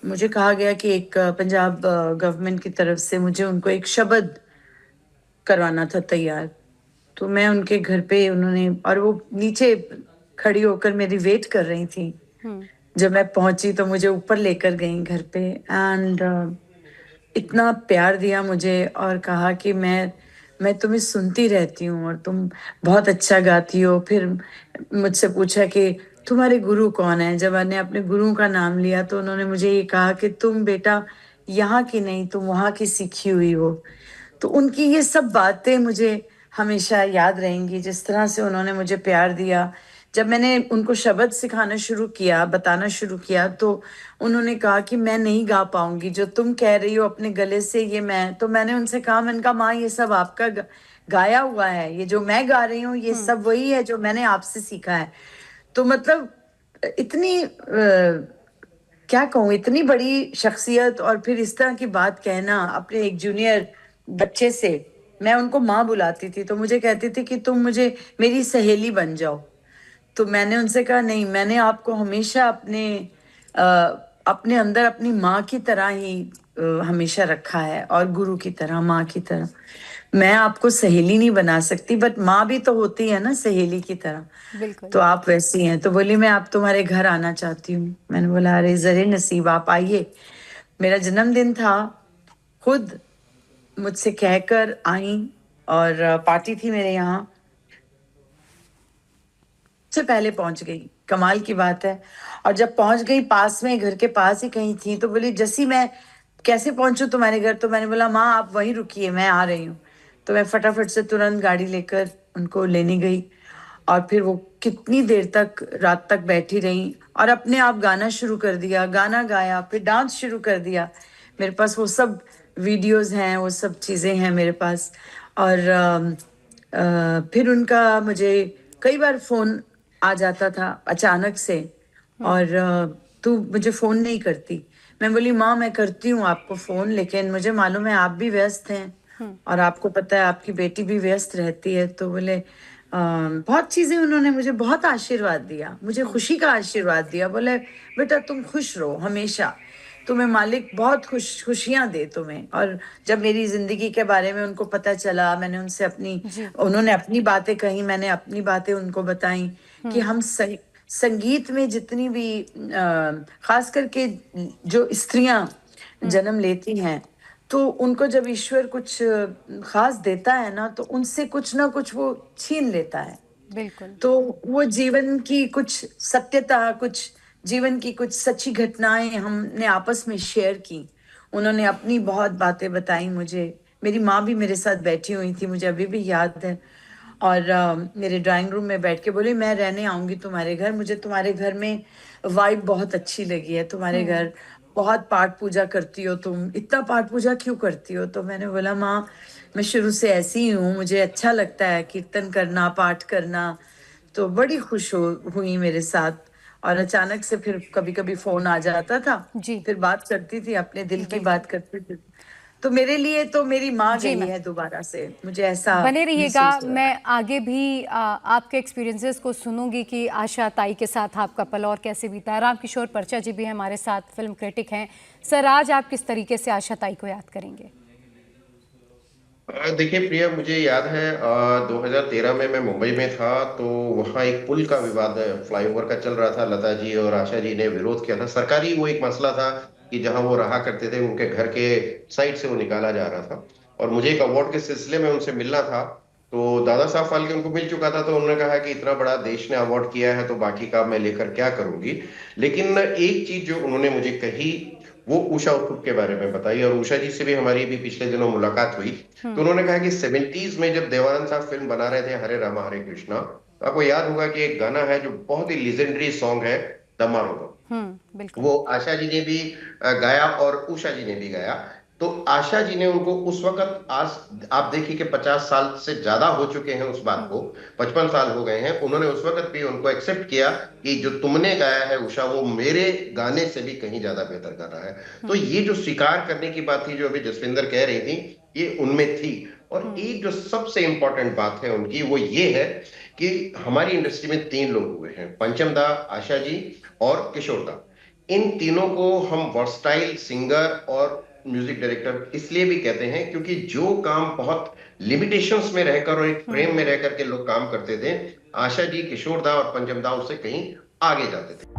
मुझे कहा गया कि एक पंजाब गवर्नमेंट की तरफ से मुझे उनको एक शब्द करवाना था तैयार। तो मैं उनके घर पे उन्होंने और वो नीचे खड़ी होकर मेरी वेट कर रही थी। हुँ। जब मैं पहुंची तो मुझे ऊपर लेकर गई घर पे एंड इतना प्यार दिया मुझे और कहा कि मैं तुम्हें सुनती रहती हूँ और तुम बहुत अच्छा गाती हो। फिर मुझसे पूछा कि तुम्हारे गुरु कौन है। जब मैंने अपने गुरु का नाम लिया तो उन्होंने मुझे ये कहा कि तुम बेटा यहाँ की नहीं, तुम वहाँ की सीखी हुई हो। तो उनकी ये सब बातें मुझे हमेशा याद रहेंगी, जिस तरह से उन्होंने मुझे प्यार दिया। जब मैंने उनको शब्द सिखाना शुरू किया, बताना शुरू किया, तो उन्होंने कहा कि मैं नहीं गा पाऊंगी जो तुम कह रही हो अपने गले से, ये मैं तो मैंने उनसे कहा, मैंने कहा माँ ये सब आपका गाया हुआ है, ये जो मैं गा रही हूँ ये हुँ। सब वही है जो मैंने आपसे सीखा है। तो मतलब इतनी क्या कहूँ, इतनी बड़ी शख्सियत और फिर इस तरह की बात कहना अपने एक जूनियर बच्चे से। मैं उनको माँ बुलाती थी तो मुझे कहती थी कि तुम मुझे मेरी सहेली बन जाओ। तो मैंने उनसे कहा नहीं, मैंने आपको हमेशा अ, अपने अंदर अपनी माँ की तरह ही हमेशा रखा है और गुरु की तरह, माँ की तरह। मैं आपको सहेली नहीं बना सकती, बट माँ भी तो होती है ना सहेली की तरह। बिल्कुल। तो आप वैसी हैं। तो बोली मैं आप तुम्हारे घर आना चाहती हूँ। मैंने बोला अरे जरे नसीब, आप आइए। मेरा जन्मदिन था, खुद मुझसे कहकर आई और पार्टी थी मेरे यहाँ से पहले पहुंच गई। कमाल की बात है। और जब पहुंच गई, पास में घर के पास ही कहीं थी, तो बोली जैसी मैं कैसे पहुंचू तुम्हारे घर। तो मैंने बोला माँ आप वहीं रुकिए, मैं आ रही हूँ। तो मैं फटाफट से तुरंत गाड़ी लेकर उनको लेने गई। और फिर वो कितनी देर तक, रात तक बैठी रही और अपने आप गाना शुरू कर दिया, गाना गाया, फिर डांस शुरू कर दिया। मेरे पास वो सब वीडियोस हैं, वो सब चीज़ें हैं मेरे पास। और फिर उनका मुझे कई बार फोन आ जाता था अचानक से। हुँ। और तू मुझे फोन नहीं करती। मैं बोली माँ मैं करती हूँ आपको फोन, लेकिन मुझे मालूम है आप भी व्यस्त हैं हुँ। और आपको पता है आपकी बेटी भी व्यस्त रहती है। तो बोले बहुत चीजें उन्होंने मुझे बहुत आशीर्वाद दिया, मुझे हुँ। खुशी का आशीर्वाद दिया। बोले बेटा तुम खुश रहो हमेशा, तुम्हें मालिक बहुत खुशियां दे तुम्हें। और जब मेरी जिंदगी के बारे में उनको पता चला, मैंने उनसे अपनी, जी। उन्होंने अपनी बातें कही, मैंने अपनी बातें उनको बताई कि हुँ। हम संगीत में जितनी भी खास करके जो स्त्रियां हुँ। जन्म लेती हैं, तो उनको जब ईश्वर कुछ खास देता है ना, तो उनसे कुछ ना कुछ वो छीन लेता है। बिल्कुल। तो वो जीवन की कुछ सत्यता, कुछ जीवन की कुछ सच्ची घटनाएं हमने आपस में शेयर की। उन्होंने अपनी बहुत बातें बताई मुझे। मेरी माँ भी मेरे साथ बैठी हुई थी, मुझे अभी भी याद है। और मेरे ड्राइंग रूम में बैठ के बोली मैं रहने आऊंगी तुम्हारे घर, मुझे तुम्हारे घर में वाइब बहुत अच्छी लगी है। तुम्हारे हुँ। घर बहुत पाठ पूजा करती हो, तुम इतना पाठ पूजा क्यों करती हो। तो मैंने बोला माँ मैं शुरू से ऐसी ही हूँ, मुझे अच्छा लगता है कीर्तन करना, पाठ करना। तो बड़ी खुश हुई मेरे साथ। और अचानक से फिर कभी कभी फोन आ जाता था, जी। फिर बात करती थी, अपने दिल की बिल्कुल। बात करती थी। तो मेरे लिए तो मेरी माँ जी गई मैम। है दोबारा से, मुझे ऐसा बने रहिएगा, महसूस हो रहा मैं आगे भी आपके एक्सपीरियंसेस को सुनूंगी कि आशा ताई के साथ आपका पल और कैसे बीता है। रामकिशोर पर्चा जी भी हमारे साथ, फिल्म क्रिटिक हैं। सर आज आप किस तरीके से आशा ताई को याद करेंगे? देखिए प्रिया, मुझे याद है 2013 में मैं मुंबई में था। तो वहाँ एक पुल का विवाद फ्लाईओवर का चल रहा था। लता जी और आशा जी ने विरोध किया था। सरकारी वो एक मसला था कि जहाँ वो रहा करते थे उनके घर के साइड से वो निकाला जा रहा था। और मुझे एक अवार्ड के सिलसिले में उनसे मिलना था। तो दादा साहब फाल्के उनको मिल चुका था। तो उन्होंने कहा कि इतना बड़ा देश ने अवार्ड किया है तो बाकी का मैं लेकर क्या करूंगी। लेकिन एक चीज जो उन्होंने मुझे कही वो उषा उत्थुप के बारे में बताई। और उषा जी से भी हमारी भी पिछले दिनों मुलाकात हुई। तो हुँ। उन्होंने कहा कि 70s में जब देवानंद साहब फिल्म बना रहे थे हरे रामा हरे कृष्णा, तो आपको याद होगा कि एक गाना है जो बहुत ही लेजेंडरी सॉन्ग है, दमारो। हुँ। बिल्कुल। वो आशा जी ने भी गाया और उषा जी ने भी गाया। तो आशा जी ने उनको उस वक्त, आज आप देखिए कि 50 साल से ज्यादा हो चुके हैं उस बात को, हुँ। 55 साल हो गए हैं, उन्होंने उस वक्त भी उनको एक्सेप्ट किया कि जो तुमने गाया है उषा, वो मेरे गाने से भी कहीं ज्यादा बेहतर कर रहा है। तो हुँ। ये जो स्वीकार करने की बात थी जो अभी जसविंदर कह रही थी, ये उनमें थी। और हुँ। एक जो सबसे इंपॉर्टेंट बात है उनकी वो ये है कि हमारी इंडस्ट्री में तीन लोग हुए हैं, पंचम दा, आशा जी और किशोर दा। इन तीनों को हम वर्सटाइल सिंगर और म्यूजिक डायरेक्टर इसलिए भी कहते हैं क्योंकि जो काम बहुत लिमिटेशंस में रहकर और एक फ्रेम में रह करके लोग काम करते थे, आशा जी, किशोर दा और पंचम दा उससे कहीं आगे जाते थे।